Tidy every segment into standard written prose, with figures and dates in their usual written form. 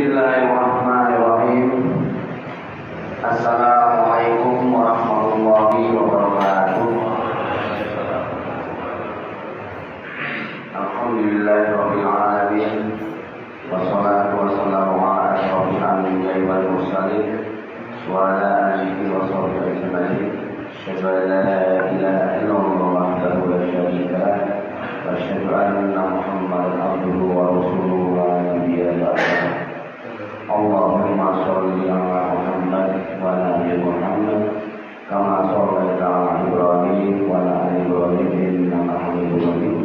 Bismillahirrahmanirrahim. Assalamualaikum warahmatullahi wabarakatuh. Alhamdulillahirabbil alamin. Wassalatu wassalamu ala asyrofil anbiya'i wal mursalin wa ala alihi wa sahbihi ajma'in. Asyhadu an la ilaha illallah wahdahu la syarika lah wa asyhadu anna Muhammadan abduhu wa rasuluhu la nabiyya ba'dahu. Allahumma sholli ala Muhammad wa ala ali Muhammad kama shallaita ala Ibrahim wa ala ali Ibrahim innaka Hamidum Majid.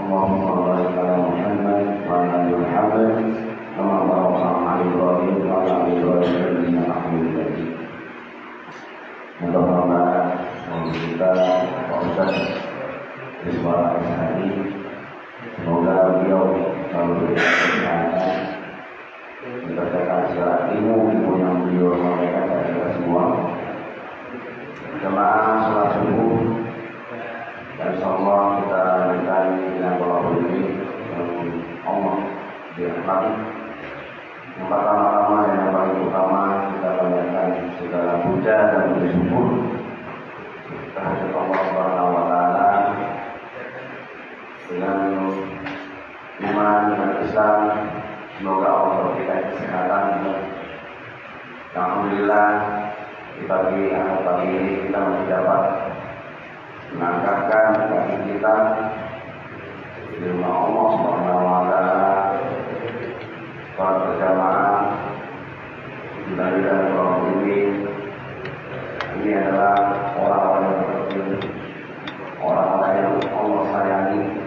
Allahumma barik ala Muhammad wa ala ali Muhammad kama barakta ala Ibrahim wa ala ali Ibrahim innaka Hamidum Majid. Mudah-mudahan kita Ustaz Iswara Ishani, semoga beliau selalu berkesehatan, berdasarkan segala ilmu yang beliau sampaikan kepada kita semua. Jemaah salat subuh, dan insyaallah kita lanjutkan dengan tolabul ilmi yang Allah dirahmati. Yang pertama-tama dan yang paling utama kita panjatkan segala puja dan puji syukur kehadirat Allah Subhanahu wa taala dengan iman dan Islam. Semoga Allah memberikan kesehatan. Alhamdulillah di pagi ini kita masih dapat mengangkatkan kaki kita di rumah Allah Subhanahu wa taala. Salat berjamaah di hadirat orang ini adalah orang-orang yang berpenting, orang-orang yang Allah sayangi.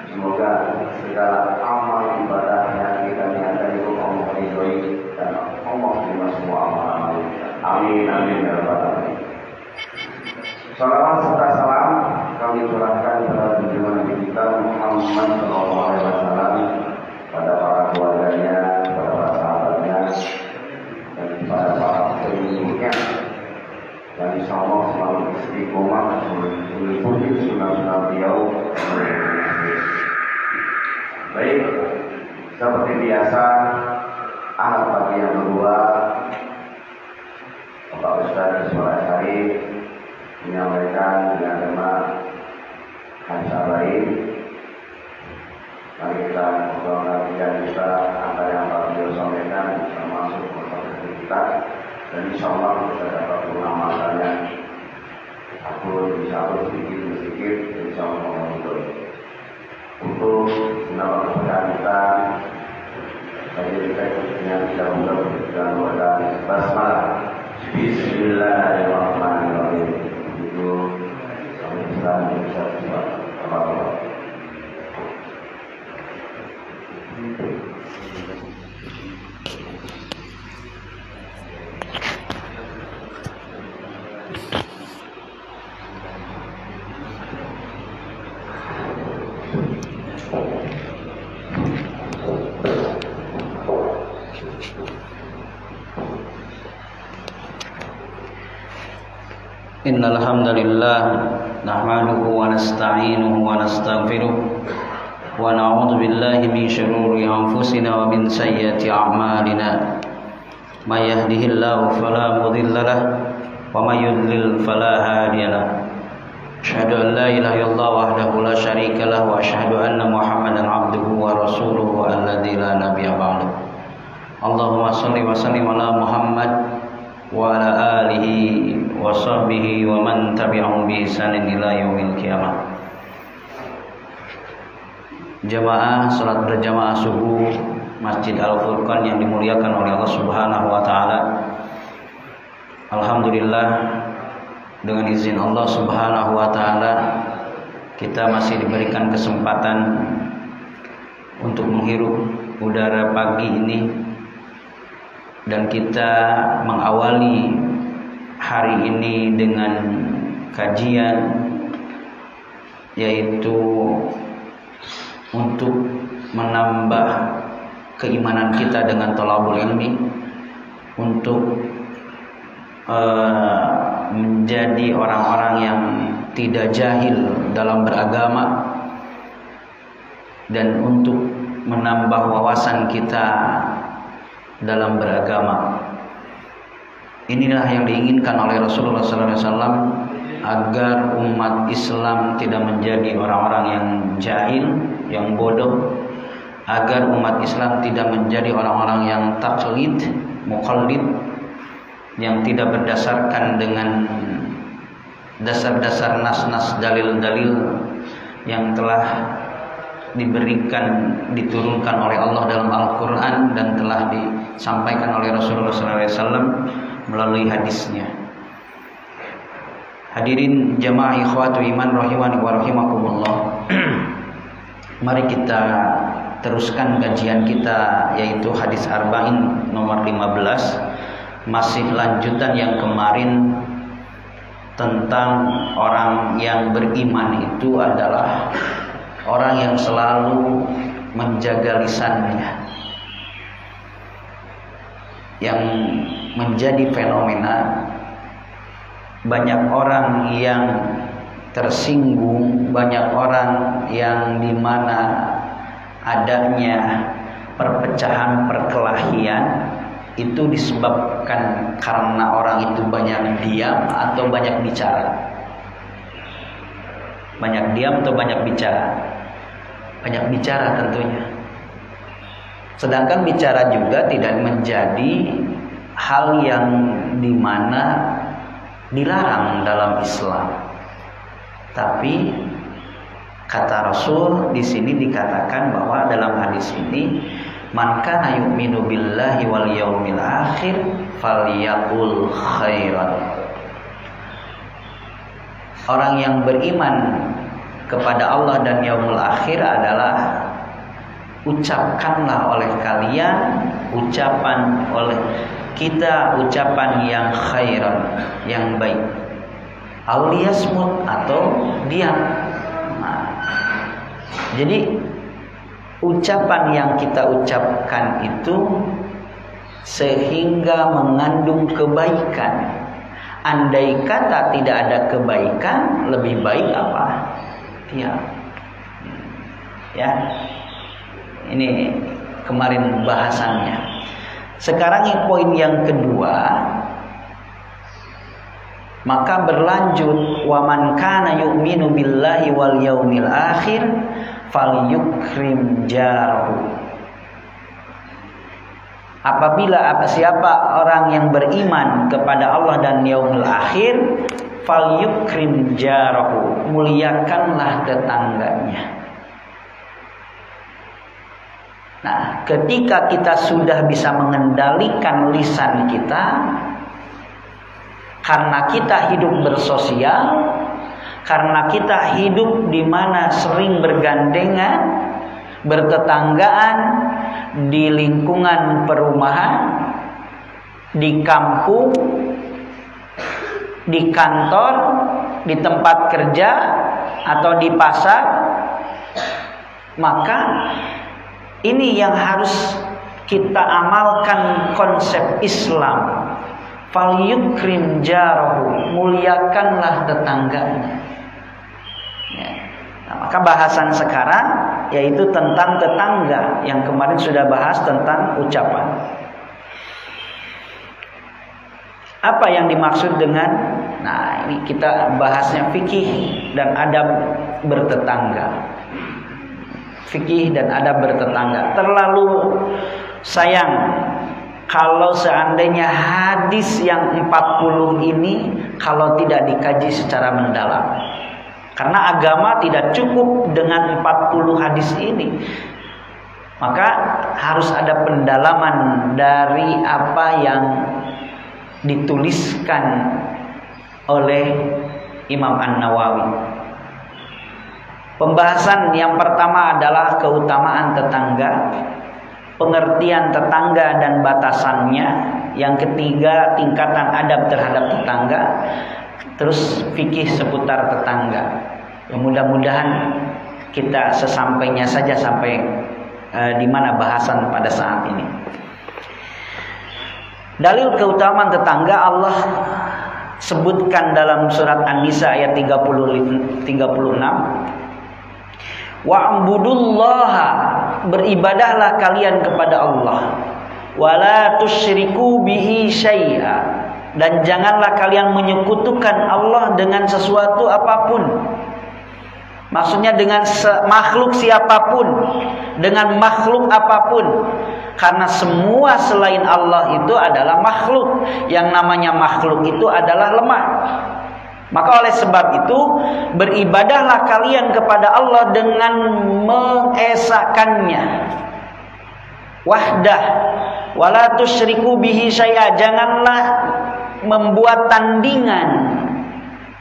Semoga segala amal ibadah yang kita niatkan itu Allah ridhoi dan Allah terima semua amal. Amin amin ya rabbal alamin. Salawat serta salam kami curahkan kepada junjungan Nabi kita Muhammad sallallahu alaihi wasallam, pada para keluarganya, pada para sahabatnya, dan pada para pengikutnya, dan insyaallah selalu istiqomah mengikuti sunnah-sunnah beliau. Baik, seperti biasa, ahad pagi yang kedua, Bapak Ustaz Iswara Ishani menyampaikan dengan tema Hadis Abain. Mari kita mengumpulkan pikiran kita antara yang Pak beliau sampaikan termasuk pertanyaan kita, dan insyaallah kita dapat mengamalkannya. Aku bisa sedikit, insyaallah mengumpul. Untuk menambah kepercayaan kita, saya kita dengan dahulu dengan doa basmalah. Bismillahirrahmanirrahim. Itu kami bisa apa-apa. Innal hamdalillah nahmaduhu wa nasta'inuhu wa nastaghfiruh wa na'udzu billahi min shururi anfusina wa min sayyiati a'malina. May yahdihillahu fala mudilla lahu wa may yudlil fala hadiya lahu. Asyhadu an la ilaha illallah wahdahu la syarika lahu wa asyhadu anna Muhammadan 'abduhu wa rasuluhu alladzi la nabiyya ba'dahu. Allahumma shalli wa sallim ala Muhammad wa ala alihi wa sahbihi wa man tabi'ahum bi ihsanin ila yaumil qiyamah. Jamaah salat berjamaah subuh Masjid Al-Furqan yang dimuliakan oleh Allah Subhanahu wa taala. Alhamdulillah, dengan izin Allah Subhanahu wa taala kita masih diberikan kesempatan untuk menghirup udara pagi ini, dan kita mengawali hari ini dengan kajian, yaitu untuk menambah keimanan kita dengan thalabul ilmi, untuk menjadi orang-orang yang tidak jahil dalam beragama, dan untuk menambah wawasan kita dalam beragama. Inilah yang diinginkan oleh Rasulullah SAW, agar umat Islam tidak menjadi orang-orang yang jahil, yang bodoh, agar umat Islam tidak menjadi orang-orang yang taklid, muqallid, yang tidak berdasarkan dengan dasar-dasar nas-nas, dalil-dalil yang telah diturunkan oleh Allah dalam Al-Quran dan telah disampaikan oleh Rasulullah SAW melalui hadisnya. Hadirin jamaah ikhwatu iman rahimani wa rahimakumullah. Mari kita teruskan kajian kita, yaitu hadis arba'in nomor 15. Masih lanjutan yang kemarin tentang orang yang beriman itu adalah orang yang selalu menjaga lisannya. Yang menjadi fenomena, banyak orang yang tersinggung, banyak orang yang dimana adanya perpecahan, perkelahian, itu disebabkan karena orang itu banyak diam atau banyak bicara. Banyak diam atau banyak bicara? Banyak bicara tentunya. Sedangkan bicara juga tidak menjadi hal yang dimana dilarang dalam Islam. Tapi kata Rasul di sini dikatakan bahwa dalam hadis ini, man kana yu'minu billahi wal yaumil akhir falyaqul khairan. Orang yang beriman kepada Allah dan yaumul akhir adalah ucapkanlah oleh kalian ucapan oleh kita, ucapan yang khairan, yang baik. Auliyasmut atau diam. Nah, jadi ucapan yang kita ucapkan itu sehingga mengandung kebaikan. Andai kata tidak ada kebaikan, lebih baik apa? Diam. Ya. Ini kemarin bahasannya. Sekarang poin yang kedua, maka berlanjut, wa man kana yu'minu billahi wal yaumil akhir falyukrim jarahu. Apabila siapa orang yang beriman kepada Allah dan yaumul akhir, falyukrim jarahu, muliakanlah tetangganya. Nah, ketika kita sudah bisa mengendalikan lisan kita, karena kita hidup bersosial, karena kita hidup di mana sering bergandengan, bertetanggaan, di lingkungan perumahan, di kampung, di kantor, di tempat kerja, atau di pasar, maka ini yang harus kita amalkan konsep Islam. Falyukrim jarahu, muliakanlah tetangganya. Ya. Nah, maka bahasan sekarang yaitu tentang tetangga, yang kemarin sudah bahas tentang ucapan. Apa yang dimaksud dengan, nah ini kita bahasnya fikih dan adab bertetangga. Fikih dan adab bertetangga. Terlalu sayang kalau seandainya hadis yang 40 ini kalau tidak dikaji secara mendalam. Karena agama tidak cukup dengan 40 hadis ini. Maka harus ada pendalaman dari apa yang dituliskan oleh Imam An-Nawawi. Pembahasan yang pertama adalah keutamaan tetangga, pengertian tetangga dan batasannya. Yang ketiga, tingkatan adab terhadap tetangga. Terus fikih seputar tetangga. Ya, mudah-mudahan kita sesampainya saja sampai di mana bahasan pada saat ini. Dalil keutamaan tetangga Allah sebutkan dalam surat An-Nisa ayat 36. Wa'budullaha beribadahlah kalian kepada Allah. Wala tusyriku bihi syai'a, dan janganlah kalian menyekutukan Allah dengan sesuatu apapun. Maksudnya dengan makhluk siapapun, dengan makhluk apapun. Karena semua selain Allah itu adalah makhluk. Yang namanya makhluk itu adalah lemah. Maka oleh sebab itu, beribadahlah kalian kepada Allah dengan mengesakannya. Wahdah, wala tusyriku bihi syai'a, janganlah membuat tandingan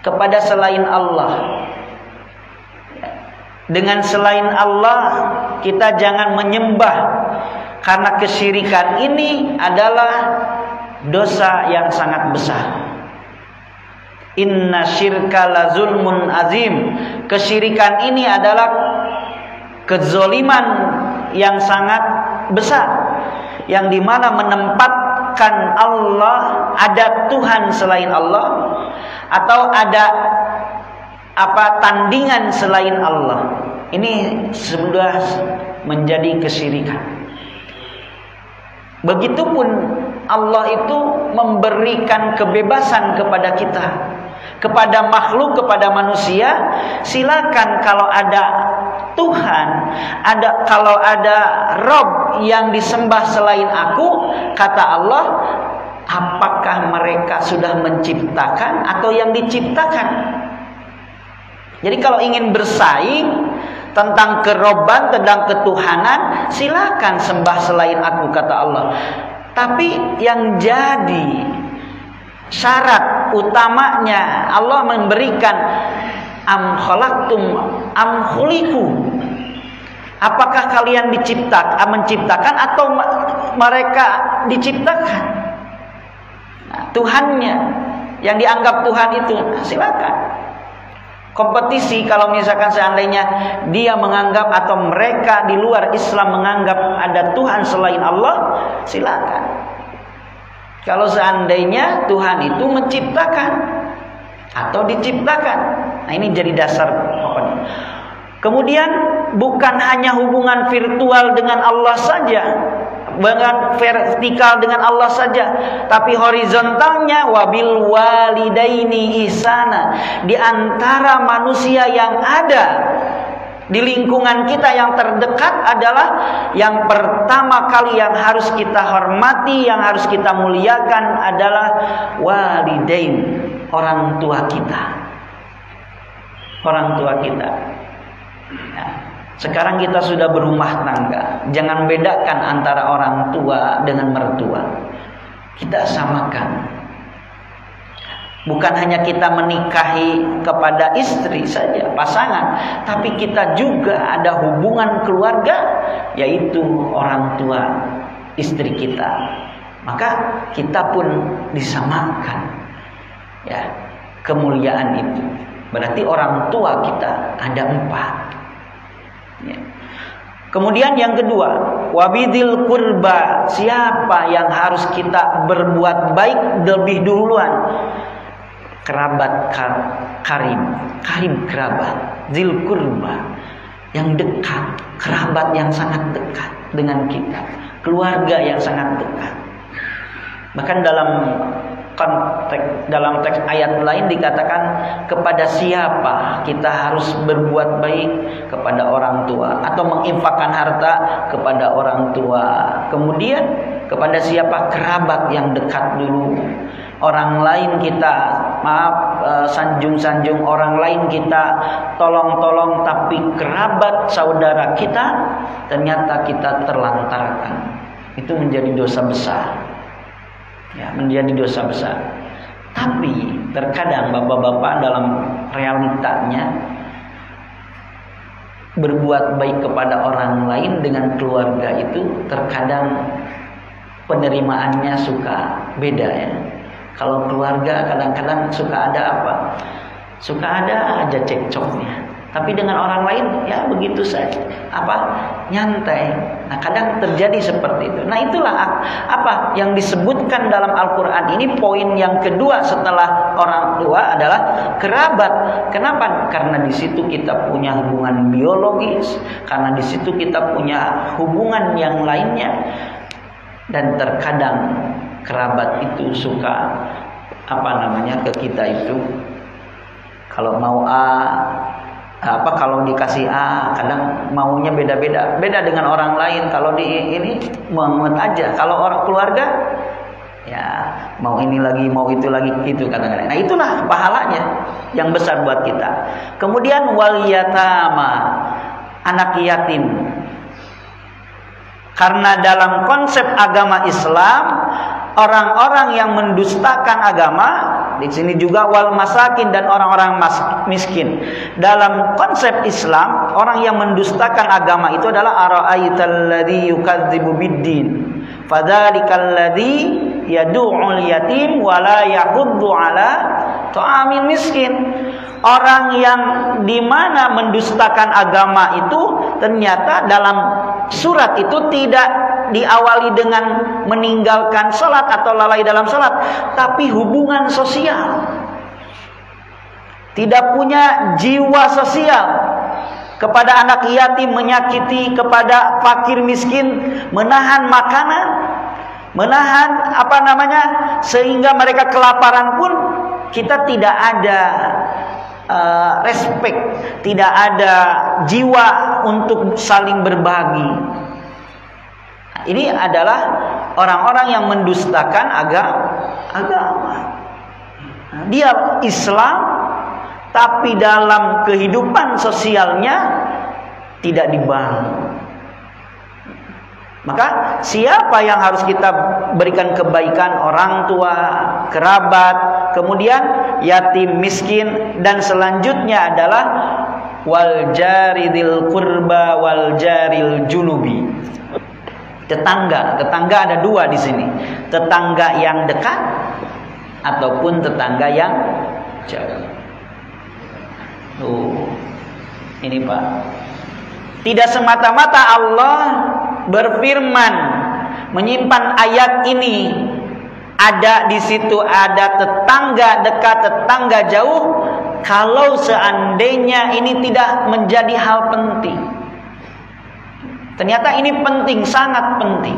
kepada selain Allah. Dengan selain Allah kita jangan menyembah, karena kesyirikan ini adalah dosa yang sangat besar. Inna syirka la zulmun azim. Kesyirikan ini adalah kezoliman yang sangat besar, yang dimana menempatkan Allah, ada Tuhan selain Allah, atau ada tandingan selain Allah. Ini sudah menjadi kesyirikan. Begitupun Allah itu memberikan kebebasan kepada kita, kepada makhluk, kepada manusia. Silakan kalau ada Tuhan, kalau ada Rob yang disembah selain aku, kata Allah, apakah mereka sudah menciptakan atau yang diciptakan? Jadi kalau ingin bersaing tentang keroban, tentang ketuhanan, silakan sembah selain aku, kata Allah. Tapi yang jadi syarat utamanya, Allah memberikan am khalaqtum am khuliqu. Apakah kalian menciptakan atau mereka diciptakan? Nah, Tuhannya yang dianggap Tuhan itu, silakan. Kompetisi kalau misalkan seandainya dia menganggap atau mereka di luar Islam menganggap ada Tuhan selain Allah, silakan. Kalau seandainya Tuhan itu menciptakan atau diciptakan, nah ini jadi dasar pokoknya. Kemudian bukan hanya hubungan virtual dengan Allah saja, bukan vertikal dengan Allah saja, tapi horizontalnya wabil walidaini ihsana. Di antara manusia yang ada di lingkungan kita yang terdekat adalah yang pertama kali yang harus kita hormati, yang harus kita muliakan adalah walidain, orang tua kita. Orang tua kita. Nah, sekarang kita sudah berumah tangga. Jangan bedakan antara orang tua dengan mertua. Kita samakan. Bukan hanya kita menikahi kepada istri saja, pasangan, tapi kita juga ada hubungan keluarga, yaitu orang tua istri kita. Maka kita pun disamakan, ya, kemuliaan itu. Berarti orang tua kita ada 4. Ya. Kemudian yang kedua, wabidil qurba, siapa yang harus kita berbuat baik lebih duluan? Kerabat karim kerabat, zil qurba, yang dekat, kerabat yang sangat dekat dengan kita, keluarga yang sangat dekat. Bahkan dalam teks ayat lain dikatakan kepada siapa kita harus berbuat baik, kepada orang tua, atau menginfakkan harta kepada orang tua. Kemudian kepada siapa? Kerabat yang dekat dulu. Orang lain kita sanjung-sanjung, orang lain kita tolong-tolong, tapi kerabat saudara kita ternyata kita terlantarkan. Itu menjadi dosa besar. Ya, menjadi dosa besar. Tapi terkadang bapak-bapak dalam realitanya berbuat baik kepada orang lain dengan keluarga itu terkadang penerimaannya suka beda, ya. Kalau keluarga kadang-kadang suka ada apa? Suka ada aja cekcoknya. Tapi dengan orang lain ya begitu saja, nyantai. Nah, kadang terjadi seperti itu. Nah, itulah apa yang disebutkan dalam Al-Qur'an ini. Poin yang kedua setelah orang tua adalah kerabat. Kenapa? Karena di situ kita punya hubungan biologis, karena di situ kita punya hubungan yang lainnya. Dan terkadang kerabat itu suka ke kita itu kalau mau kalau dikasih kadang maunya beda-beda, beda dengan orang lain. Kalau di ini mumet aja. Kalau orang keluarga ya mau ini lagi, mau itu lagi, gitu kadang-kadang. Nah, itulah pahalanya yang besar buat kita. Kemudian wal yatama, anak yatim. Karena dalam konsep agama Islam, orang-orang yang mendustakan agama, di sini juga wal masakin, dan orang-orang miskin. Dalam konsep Islam, orang yang mendustakan agama itu adalah ara'aital ladzi yukadzibu biddin, fadzalikal ladzi yad'ul yatim wa la yahuddu ala ta'amil miskin. Orang yang dimana mendustakan agama itu ternyata dalam surat itu tidak diawali dengan meninggalkan salat atau lalai dalam salat, tapi hubungan sosial. Tidak punya jiwa sosial kepada anak yatim, menyakiti kepada fakir miskin, menahan makanan, menahan sehingga mereka kelaparan pun kita tidak ada respect, tidak ada jiwa untuk saling berbagi. Ini adalah orang-orang yang mendustakan agama. Dia Islam, tapi dalam kehidupan sosialnya tidak dibangun. Maka siapa yang harus kita berikan kebaikan? Orang tua, kerabat, kemudian yatim, miskin, dan selanjutnya adalah wal jaridil qurba wal jaril junubi. Tetangga ada dua di sini. Tetangga yang dekat ataupun tetangga yang jauh. Ini Pak. Tidak semata-mata Allah berfirman menyimpan ayat ini, ada di situ ada tetangga dekat, tetangga jauh, kalau seandainya ini tidak menjadi hal penting. Ternyata ini penting, sangat penting.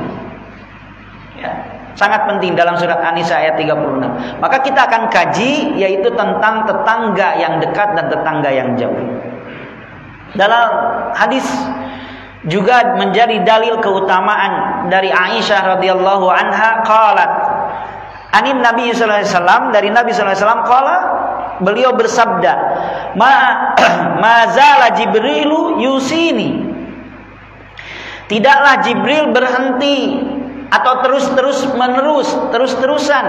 Ya, sangat penting dalam surat An-Nisa ayat 36. Maka kita akan kaji yaitu tentang tetangga yang dekat dan tetangga yang jauh. Dalam hadis juga menjadi dalil keutamaan dari Aisyah radhiyallahu anha qalat anin Nabi sallallahu alaihi wasallam, dari Nabi sallallahu alaihi wasallam qala, beliau bersabda, ma zala Jibrilu yusini, tidaklah Jibril berhenti atau terus-terusan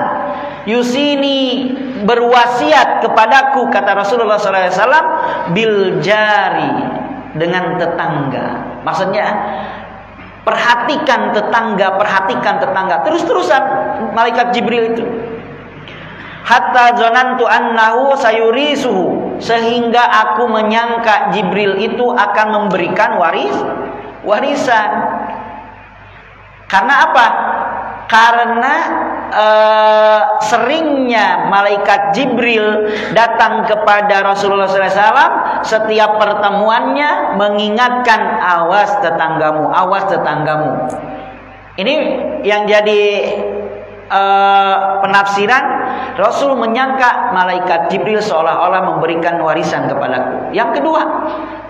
yusini, berwasiat kepadaku, kata Rasulullah sallallahu alaihi wasallam, bil jari, dengan tetangga. Maksudnya perhatikan tetangga, terus-terusan malaikat Jibril itu. Hatta zanantu annahu sayurisuhu, sehingga aku menyangka Jibril itu akan memberikan warisan. Karena apa? Karena seringnya malaikat Jibril datang kepada Rasulullah SAW setiap pertemuannya mengingatkan, awas tetanggamu. Ini yang jadi penafsiran. Rasul menyangka malaikat Jibril seolah-olah memberikan warisan kepadaku. Yang kedua,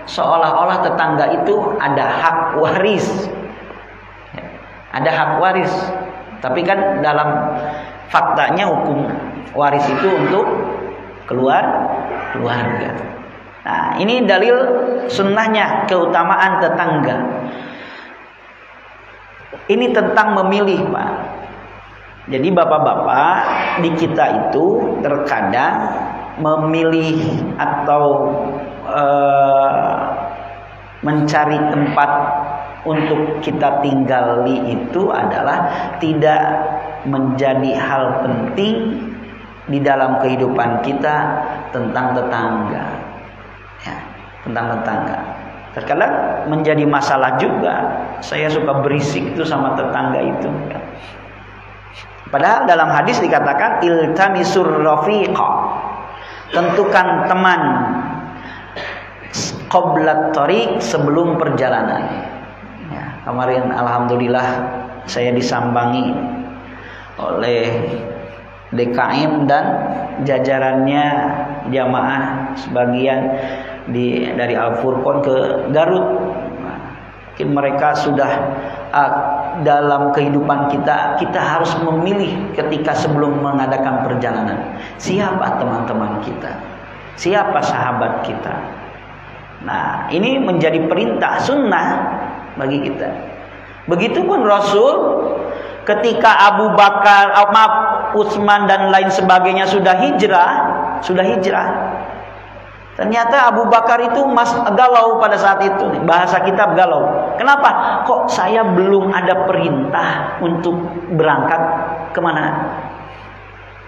seolah-olah tetangga itu ada hak waris. Tapi kan dalam faktanya hukum waris itu untuk keluarga. Nah, ini dalil sunnahnya keutamaan tetangga. Ini tentang memilih, Pak. Jadi bapak-bapak di kita itu terkadang memilih atau mencari tempat untuk kita tinggali itu adalah tidak menjadi hal penting di dalam kehidupan kita tentang tetangga. Ya. tentang tetangga. Terkadang menjadi masalah juga. Saya suka berisik itu sama tetangga itu. Padahal dalam hadis dikatakan iltamisur rafiqa, tentukan teman qablat thariq, sebelum perjalanan. Ya, kemarin alhamdulillah saya disambangi oleh DKM dan jajarannya jamaah sebagian dari Al-Furqon ke Garut. Mungkin mereka sudah dalam kehidupan kita harus memilih ketika sebelum mengadakan perjalanan. Siapa teman-teman kita? Siapa sahabat kita? Nah, ini menjadi perintah sunnah bagi kita. Begitupun Rasul ketika Abu Bakar, Utsman dan lain sebagainya sudah hijrah. Ternyata Abu Bakar itu galau pada saat itu. Bahasa kita galau. Kenapa? Kok saya belum ada perintah untuk berangkat kemana?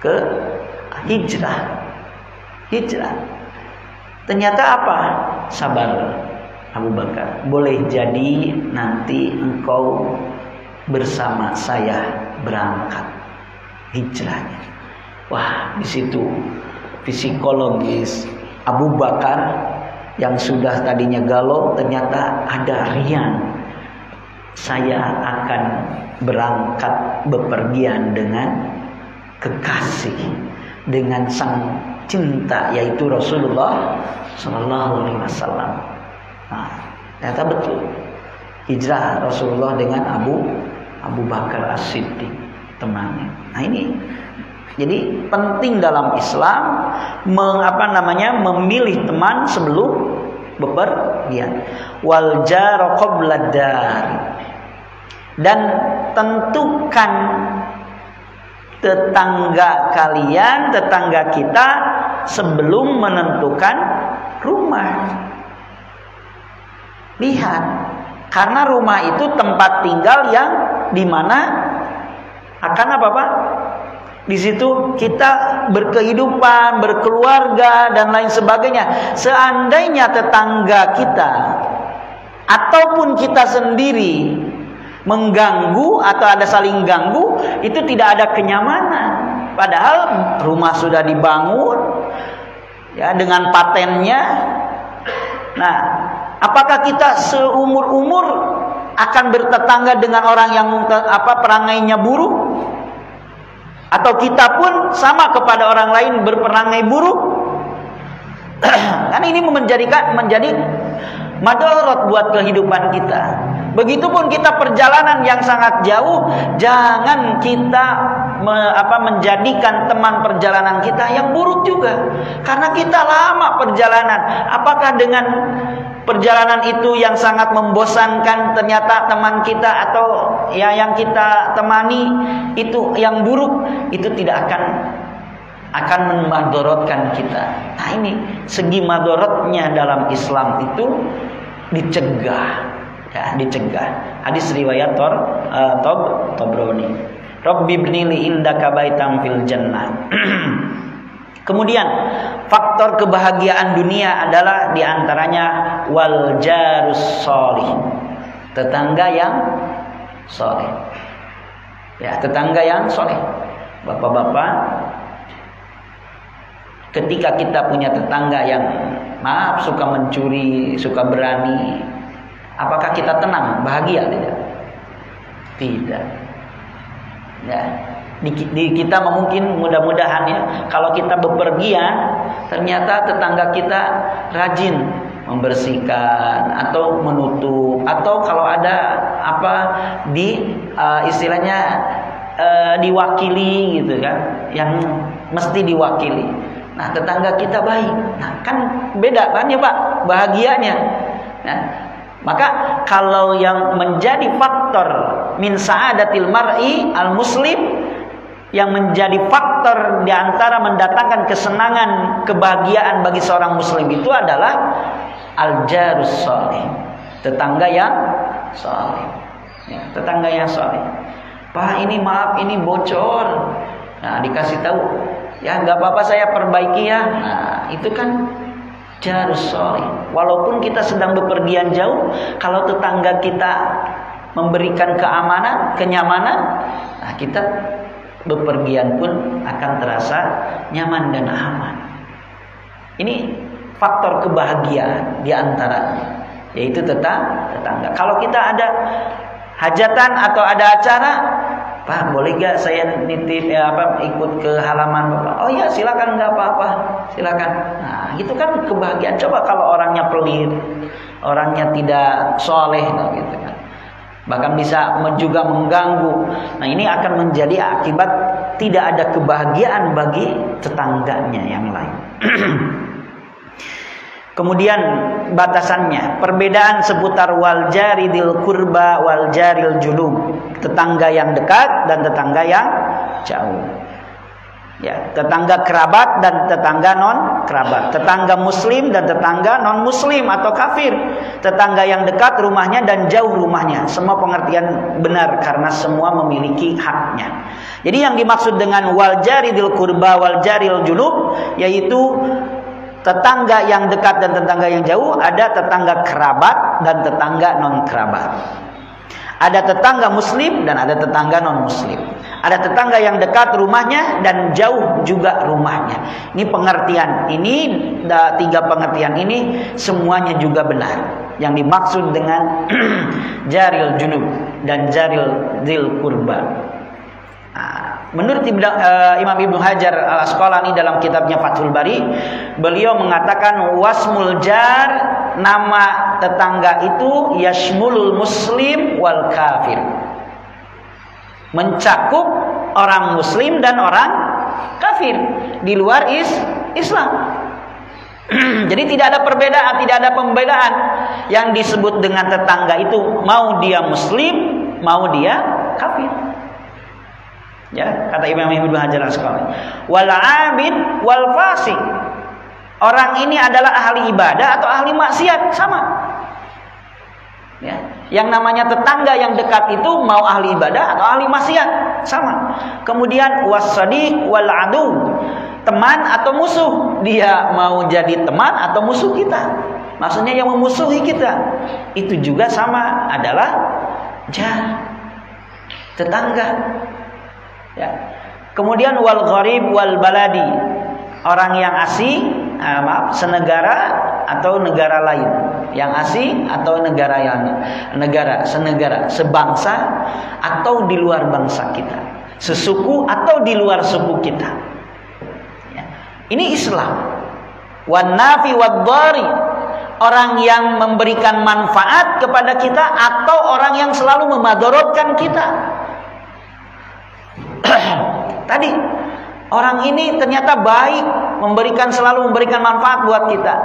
Ke hijrah. Ternyata apa? Sabar Abu Bakar. Boleh jadi nanti engkau bersama saya berangkat hijrahnya. Wah, di situ psikologis Abu Bakar yang sudah tadinya galau ternyata ada riang. Saya akan berangkat bepergian dengan kekasih, dengan sang cinta, yaitu Rasulullah Sallallahu Alaihi Wasallam. Nah, ternyata betul hijrah Rasulullah dengan Abu Bakar As-Siddiq, temannya. Nah, ini jadi penting dalam Islam memilih teman sebelum bepergian. Wal jaru qabla dar, dan tentukan tetangga kita sebelum menentukan rumah. Lihat, karena rumah itu tempat tinggal yang dimana akan apa Pak? Di situ kita berkehidupan, berkeluarga dan lain sebagainya. Seandainya tetangga kita ataupun kita sendiri mengganggu atau ada saling ganggu, itu tidak ada kenyamanan. Padahal rumah sudah dibangun ya dengan patennya. Nah, apakah kita seumur-umur akan bertetangga dengan orang yang perangainya buruk? Atau kita pun sama kepada orang lain berperangai buruk? Kan ini menjadi madarat buat kehidupan kita. Begitupun kita perjalanan yang sangat jauh, jangan kita menjadikan teman perjalanan kita yang buruk juga. Karena kita lama perjalanan. Apakah dengan perjalanan itu yang sangat membosankan ternyata teman kita atau yang kita temani itu yang buruk, itu tidak akan memadorotkan kita. Nah, ini segi madorotnya dalam Islam itu dicegah. Ya, dicegah. Hadis riwayat Tabrani. Rabbi ibnili indaka baitam fil jannah. Kemudian faktor kebahagiaan dunia adalah diantaranya wal jarus sholih, tetangga yang soleh. Ya, tetangga yang soleh. Bapak-bapak, ketika kita punya tetangga yang suka mencuri, suka berani, apakah kita tenang, bahagia tidak? Tidak. Ya, di kita mungkin mudah-mudahan ya, kalau kita bepergian ternyata tetangga kita rajin membersihkan atau menutup, atau kalau ada istilahnya diwakili gitu kan, yang mesti diwakili. Nah, tetangga kita baik. Nah, kan beda kan ya Pak, bahagianya. Nah, maka kalau yang menjadi faktor min sa'adatil mar'i al-muslim, yang menjadi faktor diantara mendatangkan kesenangan, kebahagiaan bagi seorang muslim itu adalah al-jarus sholih, tetangga yang sholih. Ya, tetangga yang sholih. Pak, ini maaf, ini bocor. Nah, dikasih tahu, ya nggak apa-apa, saya perbaiki ya. Nah, itu kan Jarus soleh. Walaupun kita sedang bepergian jauh, kalau tetangga kita memberikan keamanan, kenyamanan, nah kita bepergian pun akan terasa nyaman dan aman. Ini faktor kebahagiaan di antaranya, yaitu tetangga. Kalau kita ada hajatan atau ada acara, Pak, boleh gak saya nitip ikut ke halaman Bapak? Oh ya, silakan, nggak apa-apa, silakan. Nah, itu kan kebahagiaan. Coba kalau orangnya pelit, orangnya tidak soleh, gitu kan. Bahkan bisa juga mengganggu. Nah, ini akan menjadi akibat tidak ada kebahagiaan bagi tetangganya yang lain. Kemudian batasannya, perbedaan seputar wal jaridil kurba wal jaril junub, tetangga yang dekat dan tetangga yang jauh. Ya, tetangga kerabat dan tetangga non kerabat, tetangga muslim dan tetangga non muslim atau kafir, tetangga yang dekat rumahnya dan jauh rumahnya. Semua pengertian benar karena semua memiliki haknya. Jadi yang dimaksud dengan wal jaridil kurba wal jaril junub yaitu tetangga yang dekat dan tetangga yang jauh. Ada tetangga kerabat dan tetangga non kerabat. Ada tetangga muslim dan ada tetangga non muslim. Ada tetangga yang dekat rumahnya dan jauh juga rumahnya. Ini pengertian ini, tiga pengertian ini semuanya juga benar. Yang dimaksud dengan jaril junub dan jaril dzil qurba. Menurut Imam Ibnu Hajar Al-Asqalani dalam kitabnya Fathul Bari, beliau mengatakan wasmul jar, nama tetangga itu yashmulul muslim wal kafir, mencakup orang muslim dan orang kafir di luar Islam. Jadi tidak ada perbedaan, tidak ada pembedaan. Yang disebut dengan tetangga itu mau dia muslim, mau dia kafir. Ya, kata Imam Ibnu Hajar Al-Asqalani. Wal 'abid wal fasik. Orang ini adalah ahli ibadah atau ahli maksiat, sama. Ya, yang namanya tetangga yang dekat itu mau ahli ibadah atau ahli maksiat, sama. Kemudian was-sadiq wal adu. Teman atau musuh, dia mau jadi teman atau musuh kita. Maksudnya yang memusuhi kita. Itu juga sama, adalah tetangga. Ya. Kemudian wal gharib wal baladi, orang yang asing, senegara atau negara lain, yang asing atau negara senegara, sebangsa atau di luar bangsa kita, sesuku atau di luar suku kita. Ya. Ini Islam. Wan nafi wad dhari, orang yang memberikan manfaat kepada kita atau orang yang selalu memadorotkan kita. Tadi orang ini ternyata baik, selalu memberikan manfaat buat kita.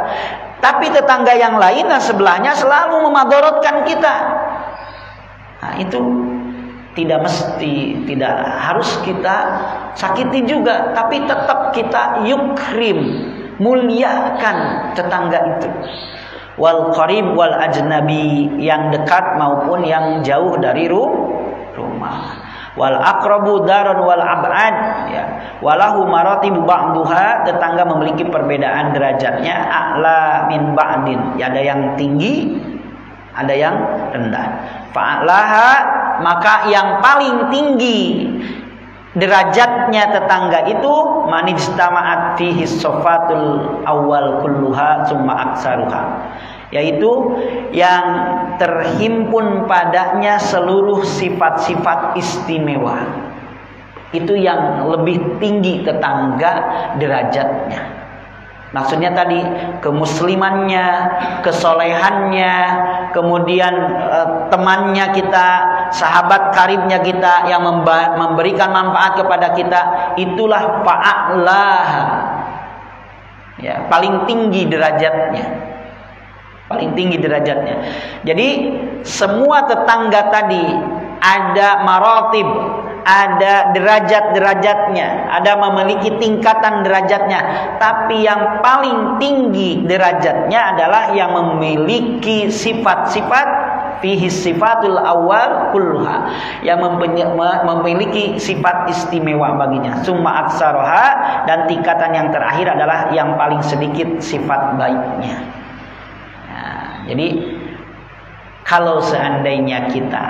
Tapi tetangga yang lain dan sebelahnya selalu memadorotkan kita. Nah, itu tidak harus kita sakiti juga, tapi tetap kita yukrim, muliakan tetangga itu. Wal qarib wal ajnabi, yang dekat maupun yang jauh dari rumah. Wal aqrabu daron wal ab'ad, ya. Walahu maratibu ba'duha, tetangga memiliki perbedaan derajatnya, a'la min ba'din, ya, ada yang tinggi, ada yang rendah. Fa'alaha, maka yang paling tinggi derajatnya tetangga itu manijtama'at fihi sofatul awal kulluha summa aksaruha, yaitu yang terhimpun padanya seluruh sifat-sifat istimewa. Itu yang lebih tinggi tetangga derajatnya. Maksudnya tadi kemuslimannya, kesolehannya, kemudian temannya kita, sahabat karibnya kita yang memberikan manfaat kepada kita, itulah fa'a'lah, ya, paling tinggi derajatnya. Paling tinggi derajatnya. Jadi semua tetangga tadi ada maratib, ada derajat-derajatnya, ada memiliki tingkatan derajatnya. Tapi yang paling tinggi derajatnya adalah yang memiliki sifat-sifat fihi sifatul awal kulluha, yang memiliki sifat istimewa baginya. Summa aksaroha, dan tingkatan yang terakhir adalah yang paling sedikit sifat baiknya. Nah, jadi kalau seandainya kita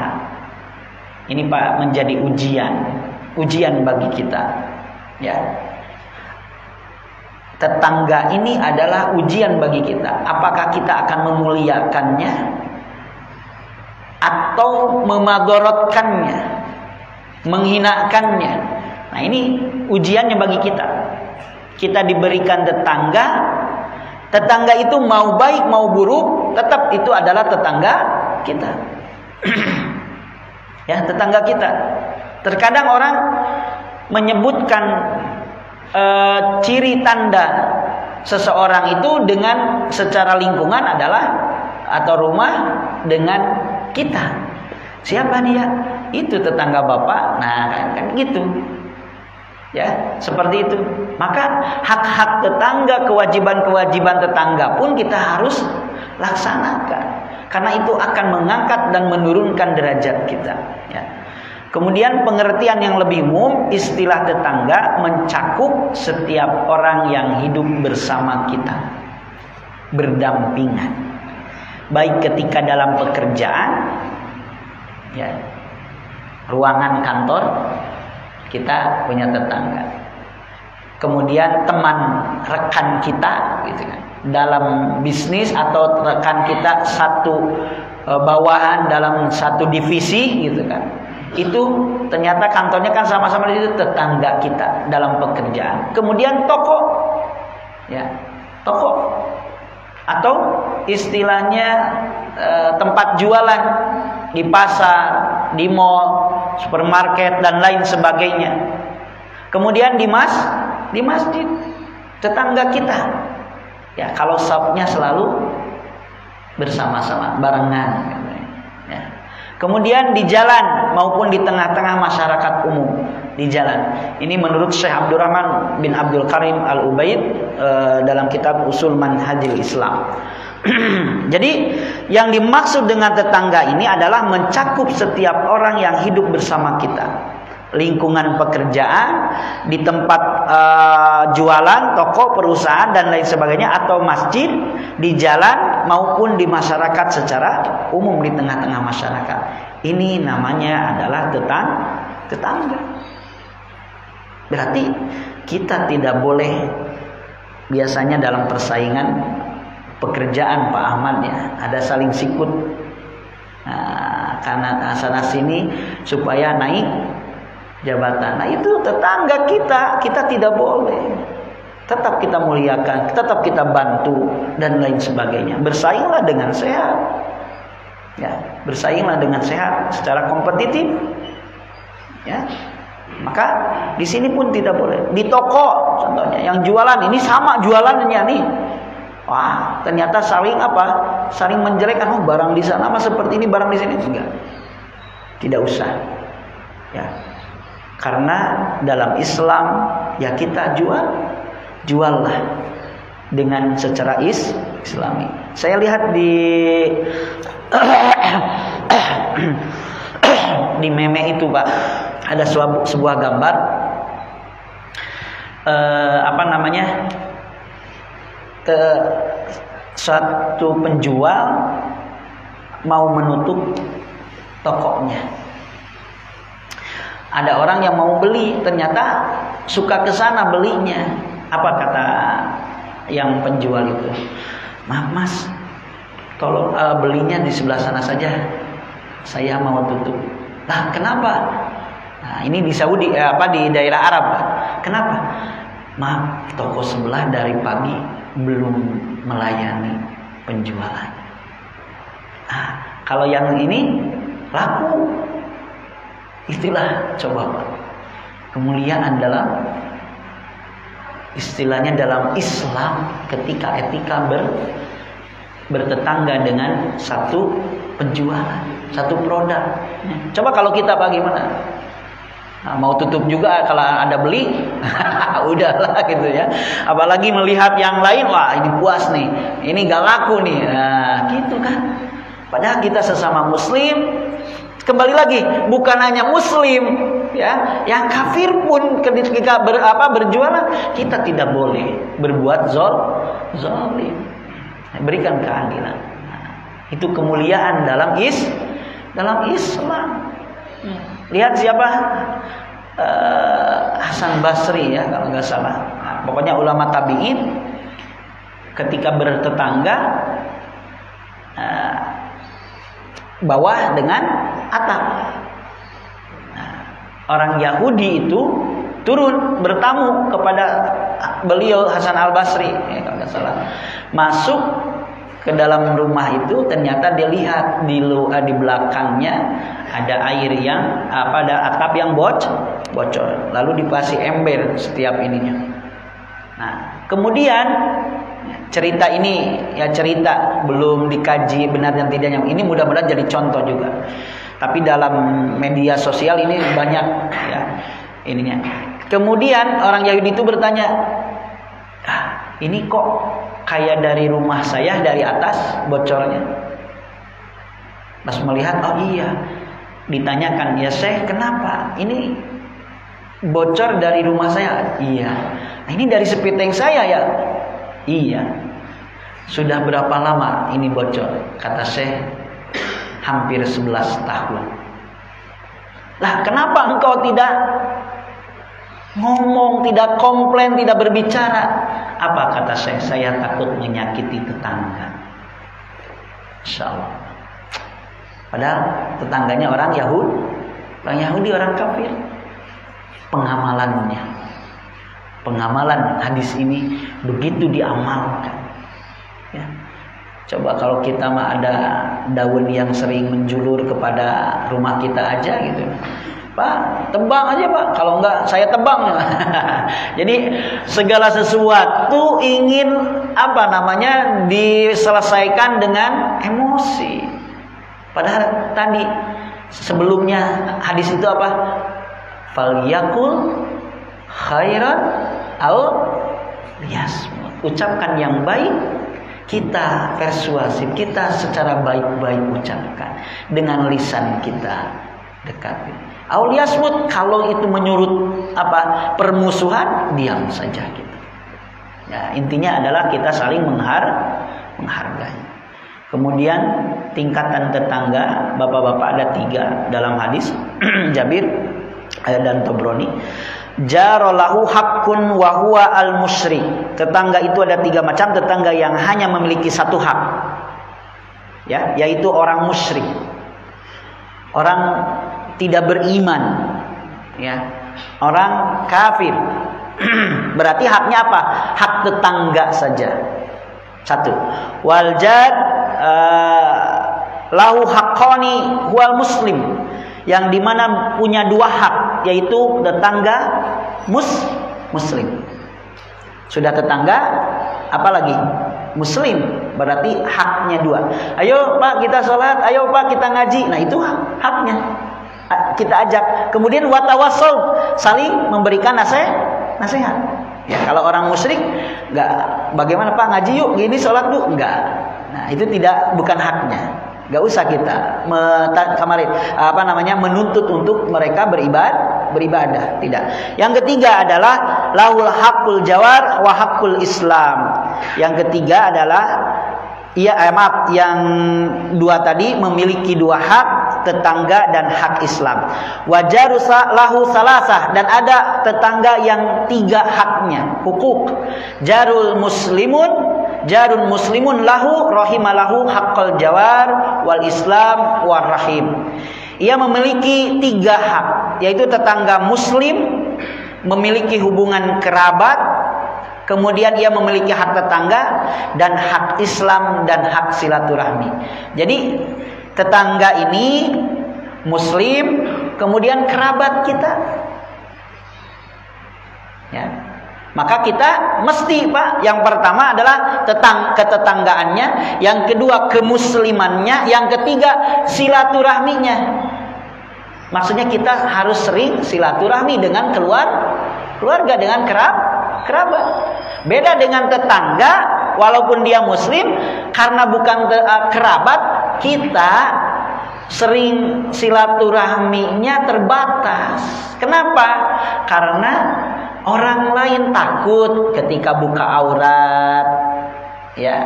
ini Pak menjadi ujian bagi kita, ya. Tetangga ini adalah ujian bagi kita. Apakah kita akan memuliakannya atau memadorotkannya, menghinakannya? Nah, ini ujiannya bagi kita. Kita diberikan tetangga itu mau baik mau buruk, tetap itu adalah tetangga kita. Ya, tetangga kita. Terkadang orang menyebutkan ciri tanda seseorang itu dengan secara lingkungan adalah atau rumah dengan kita. Siapa dia? Itu tetangga bapak. Nah, kan gitu. Ya, seperti itu. Maka hak-hak tetangga, kewajiban-kewajiban tetangga pun kita harus laksanakan. Karena itu akan mengangkat dan menurunkan derajat kita, ya. Kemudian pengertian yang lebih umum, istilah tetangga mencakup setiap orang yang hidup bersama kita, berdampingan. Baik ketika dalam pekerjaan, ya, ruangan kantor, kita punya tetangga. Kemudian teman rekan kita, gitu kan. Dalam bisnis atau rekan kita satu bawahan dalam satu divisi, gitu kan. Itu ternyata kantornya kan sama-sama itu tetangga kita dalam pekerjaan. Kemudian toko, ya, toko atau istilahnya tempat jualan di pasar, di mall, supermarket dan lain sebagainya. Kemudian di masjid, tetangga kita. Ya, kalau shopnya selalu bersama-sama, barengan. Ya. Kemudian di jalan maupun di tengah-tengah masyarakat umum, di jalan. Ini menurut Syekh Abdurrahman bin Abdul Karim Al-Ubaid dalam kitab Usul Manhajil Islam. Jadi yang dimaksud dengan tetangga ini adalah mencakup setiap orang yang hidup bersama kita. Lingkungan pekerjaan, di tempat jualan, toko, perusahaan dan lain sebagainya, atau masjid, di jalan maupun di masyarakat secara umum, di tengah-tengah masyarakat. Ini namanya adalah tetangga. Berarti kita tidak boleh, biasanya dalam persaingan pekerjaan Pak Ahmad, ya, ada saling sikut, karena sana sini supaya naik jabatan. Nah, itu tetangga kita tidak boleh. Tetap kita muliakan, tetap kita bantu dan lain sebagainya. Bersainglah dengan sehat. Ya, bersainglah dengan sehat secara kompetitif. Ya. Maka di sini pun tidak boleh. Di toko contohnya yang jualan ini sama jualannya nih. Wah, ternyata saling saling menjelekkan. Oh, barang di sana mah seperti ini, barang di sini enggak. Tidak usah. Ya. Karena dalam Islam, ya, kita juallah dengan secara Islami. Saya lihat di meme itu, Pak, ada sebuah gambar satu penjual mau menutup tokonya. Ada orang yang mau beli, ternyata suka ke sana belinya. Apa kata yang penjual itu? Maaf Mas, tolong belinya di sebelah sana saja. Saya mau tutup. Nah, kenapa? Nah, ini di Saudi, di daerah Arab. Kenapa? Maaf, toko sebelah dari pagi belum melayani penjualan. Nah, kalau yang ini laku. Itulah, coba Pak, kemuliaan dalam istilahnya dalam Islam ketika etika bertetangga dengan satu penjualan, satu produk. Coba kalau kita Pak gimana? Nah, mau tutup juga kalau ada beli, udahlah gitu ya. Apalagi melihat yang lain, wah ini puas nih, ini gak laku nih, nah gitu kan. Padahal kita sesama muslim, kembali lagi, bukan hanya muslim, ya, yang kafir pun ketika berjualan, kita tidak boleh berbuat zalim. Berikan keadilan. Itu kemuliaan dalam Islam. Lihat siapa? Hasan Basri, ya, kalau nggak salah. Nah, pokoknya ulama tabi'in ketika bertetangga, bawah dengan atap. Nah, orang Yahudi itu turun bertamu kepada beliau Hasan Al Basri, ya, kalau nggak salah. Masuk ke dalam rumah itu, ternyata dia lihat di belakangnya ada air yang ada atap yang bocor, lalu dikasih ember setiap ininya. Nah, kemudian cerita ini, ya, cerita belum dikaji benar dan tidaknya. Ini mudah-mudahan jadi contoh juga. Tapi dalam media sosial ini banyak, ya, ininya. Kemudian orang Yahudi itu bertanya, ini kok kayak dari rumah saya dari atas bocornya. Pas melihat, oh iya. Ditanyakan, ya Syekh, kenapa? Ini bocor dari rumah saya. Iya. Nah, ini dari sepiteng saya, ya. Iya. Sudah berapa lama ini bocor? Kata Syekh, hampir 11 tahun. Lah, kenapa engkau tidak ngomong, tidak komplain, tidak berbicara? Apa kata Syekh? Saya takut menyakiti tetangga. Insyaallah. Padahal tetangganya orang Yahudi, orang kafir. Pengamalan hadis ini begitu diamalkan. Ya. Coba kalau kita mah ada daun yang sering menjulur kepada rumah kita aja gitu. Pak, tebang aja Pak. Kalau enggak saya tebang. Jadi segala sesuatu ingin diselesaikan dengan emosi. Padahal tadi sebelumnya hadis itu apa? Falyakul khairan au liyasmut. Ucapkan yang baik, kita persuasif, kita secara baik-baik ucapkan dengan lisan kita dekati. Au liyasmut, kalau itu menyurut permusuhan, diam saja kita. Ya, intinya adalah kita saling menghargai. Kemudian tingkatan tetangga, bapak-bapak ada 3 dalam hadis Jabir dan Tobroni. Jarolahu haqqun wa huwa al-musyrik. Tetangga itu ada 3 macam. Tetangga yang hanya memiliki 1 hak, ya, yaitu orang musyrik, orang tidak beriman, ya, orang kafir. Berarti haknya apa? Hak tetangga saja. 1. Wal jar lahu haqqani huwal muslim, yang dimana punya 2 hak, yaitu tetangga muslim. Sudah tetangga, apalagi muslim, berarti haknya 2. Ayo Pak kita sholat, ayo Pak kita ngaji. Nah itu haknya, kita ajak. Kemudian watawassaw, saling memberikan nasihat. Ya, kalau orang musyrik enggak, bagaimana Pak ngaji yuk, gini sholat yuk, enggak. Nah, itu bukan haknya. Enggak usah kita menuntut untuk mereka beribadah, tidak. Yang ketiga adalah lahul haqqul jawar wa haqqul Islam. Yang ketiga adalah yang 2 tadi memiliki 2 hak, tetangga dan hak Islam. Wajarus lahu salasah, dan ada tetangga yang 3 haknya, hukuk. Jarun muslimun lahu rahimalahu haqqal jawar wal Islam war rahim. Ia memiliki 3 hak, yaitu tetangga muslim, memiliki hubungan kerabat, kemudian ia memiliki hak tetangga dan hak Islam dan hak silaturahmi. Jadi tetangga ini muslim, kemudian kerabat kita. Ya. Maka kita mesti Pak, yang pertama adalah ketetanggaannya, yang kedua kemuslimannya, yang ketiga silaturahminya. Maksudnya kita harus sering silaturahmi dengan keluarga, dengan kerabat. Beda dengan tetangga, walaupun dia muslim, karena bukan kerabat, kita sering silaturahminya terbatas. Kenapa? Karena orang lain takut ketika buka aurat, ya,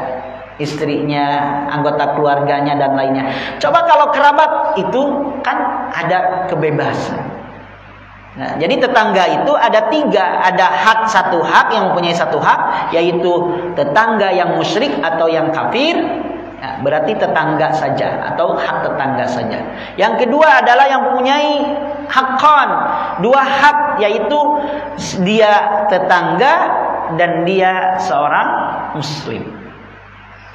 istrinya, anggota keluarganya dan lainnya. Coba kalau kerabat itu kan ada kebebasan. Nah, jadi tetangga itu ada 3, ada satu hak yang mempunyai satu hak, yaitu tetangga yang musyrik atau yang kafir. Nah, berarti tetangga saja atau hak tetangga saja. Yang kedua adalah yang mempunyai hakon, 2 hak, yaitu dia tetangga dan dia seorang muslim.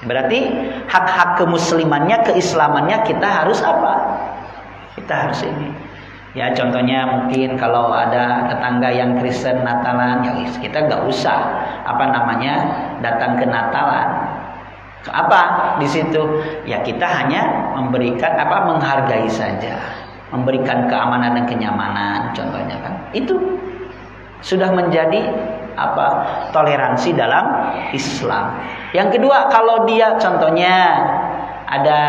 Berarti hak-hak kemuslimannya, keislamannya kita harus apa? Kita harus ini. Ya, contohnya mungkin kalau ada tetangga yang Kristen Natalan, ya kita nggak usah datang ke Natalan. Apa di situ? Ya kita hanya memberikan menghargai saja, memberikan keamanan dan kenyamanan, contohnya kan. Itu sudah menjadi toleransi dalam Islam. Yang kedua, kalau dia contohnya ada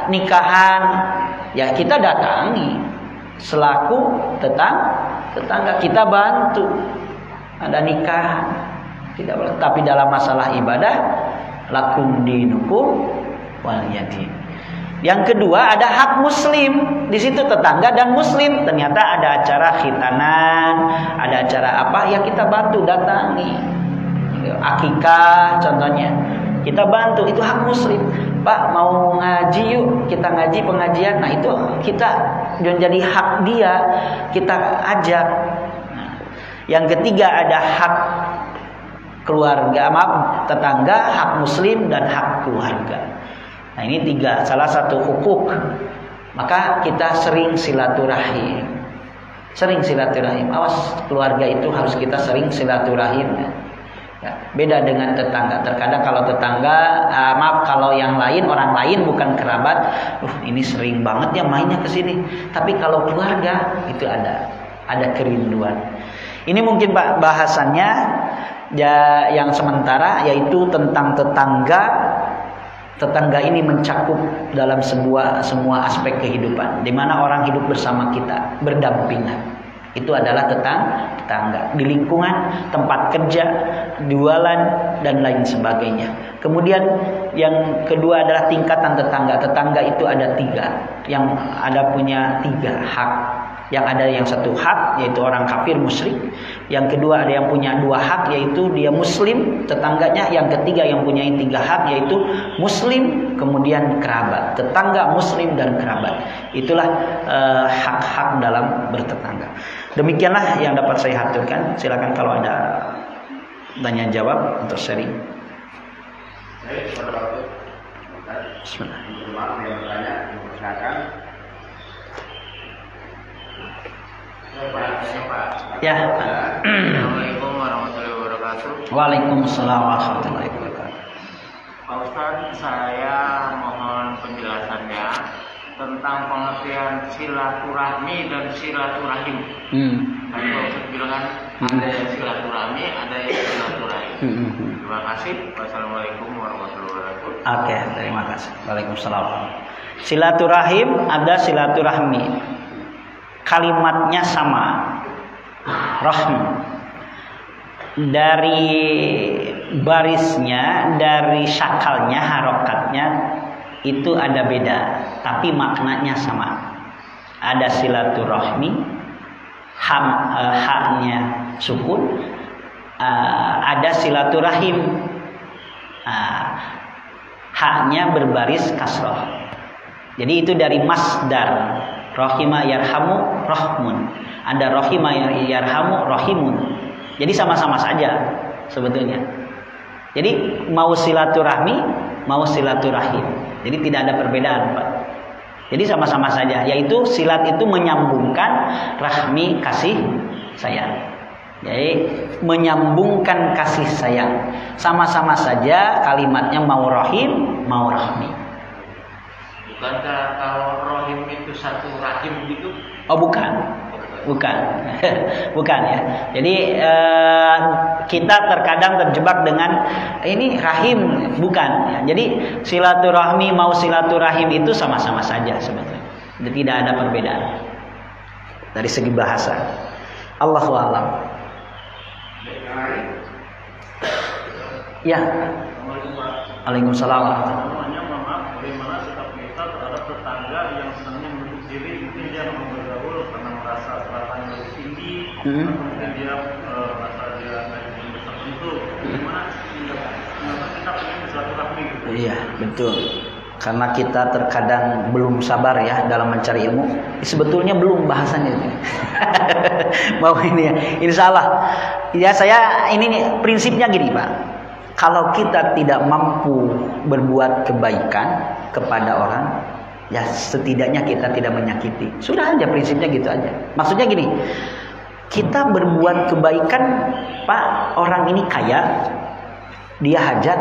nikahan, ya kita datangi selaku tetangga, kita bantu. Ada nikahan, tidak boleh. Tapi dalam masalah ibadah, lakum dinukum waliyadin. Yang kedua ada hak muslim. Di situ tetangga dan muslim. Ternyata ada acara khitanan, ada acara ya kita bantu, datangi. Akikah contohnya, kita bantu, itu hak muslim. Pak mau ngaji yuk, kita ngaji pengajian. Nah itu kita jadi hak dia, kita ajak. Yang ketiga ada hak keluarga, tetangga, hak muslim dan hak keluarga. Nah ini 3, salah satu hukuk. Maka kita sering silaturahim. Awas, keluarga itu harus kita sering silaturahim. Ya, beda dengan tetangga. Terkadang kalau tetangga, kalau yang lain, orang lain bukan kerabat, ini sering banget ya mainnya ke sini. Tapi kalau keluarga itu ada kerinduan. Ini mungkin Pak bahasannya ya, yang sementara, yaitu tentang tetangga. Tetangga ini mencakup dalam semua aspek kehidupan, di mana orang hidup bersama kita, berdampingan. Itu adalah tetangga di lingkungan, tempat kerja, jualan dan lain sebagainya. Kemudian yang kedua adalah tingkatan tetangga. Tetangga itu ada 3, yang ada punya 3 hak. Yang ada yang 1 hak, yaitu orang kafir musyrik. Yang kedua ada yang punya 2 hak, yaitu dia muslim tetangganya. Yang ketiga yang punya 3 hak, yaitu muslim kemudian kerabat. Tetangga, muslim dan kerabat. Itulah hak-hak dalam bertetangga. Demikianlah yang dapat saya haturkan. Silakan kalau ada tanya jawab untuk sharing. Bismillah. Ya. Assalamualaikum warahmatullahi wabarakatuh. Waalaikumsalam warahmatullahi wabarakatuh. Pak Ustadz, saya mohon penjelasannya tentang pengertian silaturahmi dan silaturahim. Tadi Pak Ustadz bilang kan ada yang silaturahmi, ada yang silaturahim. Terima kasih. Wassalamualaikum warahmatullahi wabarakatuh. Oke, terima kasih. Waalaikumsalam. Silaturahim ada silaturahmi. Kalimatnya sama, rahim. Dari barisnya, dari syakalnya, harokatnya itu ada beda, tapi maknanya sama. Ada silaturahmi, haknya sukun, ada silaturahim, haknya berbaris kasroh. Jadi itu dari masdar. Rahima yarhamu rahmun. Ada rahima yarhamu rahimun. Jadi sama-sama saja sebetulnya. Jadi mau silaturahmi, mau silaturahim. Jadi tidak ada perbedaan, Pak. Jadi sama-sama saja. Yaitu silat itu menyambungkan, rahmi kasih sayang. Jadi menyambungkan kasih sayang. Sama-sama saja kalimatnya mau rahim, mau rahmi. Bukankah kalau rahim itu satu rahim gitu? Oh bukan. Bukan. Bukan ya. Jadi kita terkadang terjebak dengan ini rahim, bukan ya. Jadi silaturahmi mau silaturahim itu sama-sama saja sebetulnya. Tidak ada perbedaan dari segi bahasa. Allahu a'lam. Ya. Waalaikumsalam. Namanya maaf, bagaimana sikap kita terhadap tetangga yang senangnya menutup diri, mungkin dia bergaul karena merasa kelakuannya lebih tinggi, atau mungkin dia merasa dia dari besar itu. Bagaimana kita ingin bersilaturahmi gitu? Iya, betul. Karena kita terkadang belum sabar ya dalam mencari ilmu. Sebetulnya belum bahasanya itu. Bahwa ini ya, insya Allah. Ya saya ini prinsipnya gini Pak. Kalau kita tidak mampu berbuat kebaikan kepada orang, ya setidaknya kita tidak menyakiti. Sudah aja prinsipnya gitu aja. Maksudnya gini, kita berbuat kebaikan, Pak, orang ini kaya, dia hajat.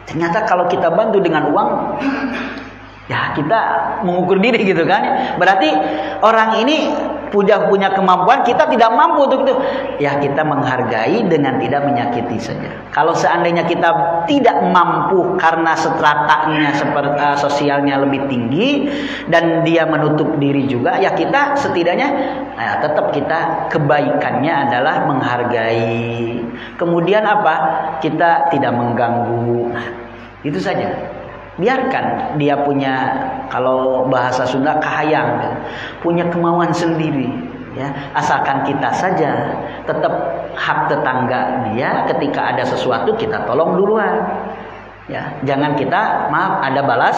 Ternyata kalau kita bantu dengan uang, ya kita mengukur diri gitu kan. Berarti orang ini punya kemampuan, kita tidak mampu untuk itu. Ya kita menghargai dengan tidak menyakiti saja. Kalau seandainya kita tidak mampu karena stratanya sosialnya lebih tinggi dan dia menutup diri juga, ya kita setidaknya tetap kita kebaikannya adalah menghargai. Kemudian apa? Kita tidak mengganggu. Nah, itu saja. Biarkan dia punya, kalau bahasa Sunda kahayang, punya kemauan sendiri ya, asalkan kita saja tetap hak tetangga dia, ketika ada sesuatu kita tolong duluan ya, jangan kita maaf ada balas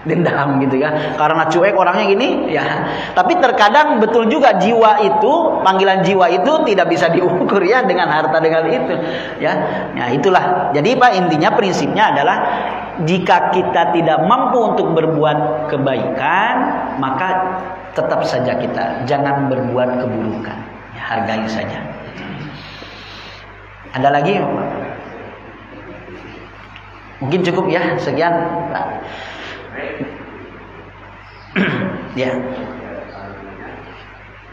dendam gitu ya, karena cuek orangnya gini ya. Tapi terkadang betul juga jiwa itu, panggilan jiwa itu tidak bisa diukur ya dengan harta dengan itu ya. Nah itulah, jadi Pak, intinya prinsipnya adalah jika kita tidak mampu untuk berbuat kebaikan, maka tetap saja kita jangan berbuat keburukan ya, hargai saja. Ada lagi mungkin cukup ya, sekian Pak. Ya.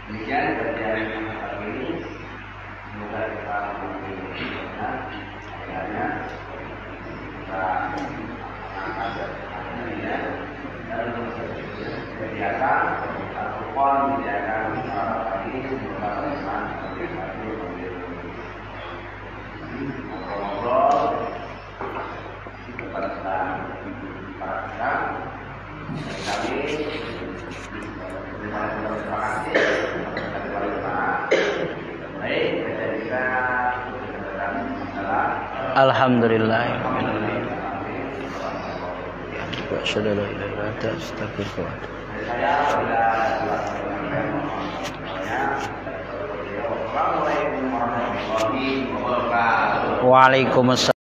Demikian kajian kali ini, semoga kita mengerti ayatnya, kita angkat dan menyediakan ataupun menyediakan ini semoga teman ngobrol-ngobrol kepada para kami terima kasih. Baik, kita alhamdulillah. Wa syada la ilaha illa anta astaghfiruka wa atubu ilaik. Waalaikumsalam.